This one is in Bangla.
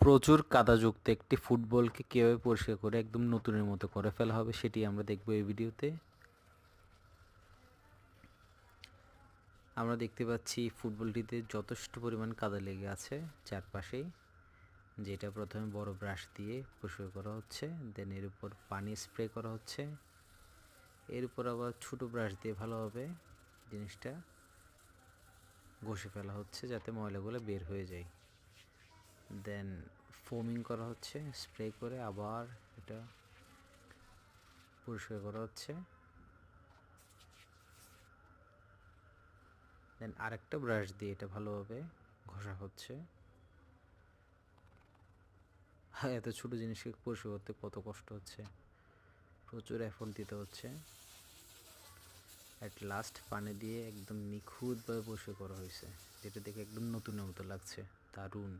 প্রচুর কাদাযুক্ত একটি ফুটবলকে কীভাবে পরিষ্কার করে একদম নতুনের মতো করে ফেলা হবে সেটি আমরা দেখব এই ভিডিওতে। আমরা দেখতে পাচ্ছি ফুটবলটিতে যথেষ্ট পরিমাণ কাদা লেগে আছে চারপাশেই, যেটা প্রথমে বড় ব্রাশ দিয়ে পরিষ্কার করা হচ্ছে, দেন এর উপর পানি স্প্রে করা হচ্ছে, এর উপর আবার ছোটো ব্রাশ দিয়ে ভালোভাবে জিনিসটা ঘষে ফেলা হচ্ছে যাতে ময়লাগুলো বের হয়ে যায়। দেন ফোমিং করা হচ্ছে স্প্রে করে, আবার এটা পরিষ্কার করা হচ্ছে। দেন আরেকটা ব্রাশ দিয়ে এটা ভালোভাবে ঘষা হচ্ছে। এত ছোটো জিনিসকে পরিষ্কার করতে কত কষ্ট হচ্ছে, প্রচুর এফোর্ট দিতে হচ্ছে। অ্যাট লাস্ট পানি দিয়ে একদম নিখুঁতভাবে পরিষ্কার করা হয়েছে, যেটা দেখে একদম নতুনের মতো লাগছে, দারুণ।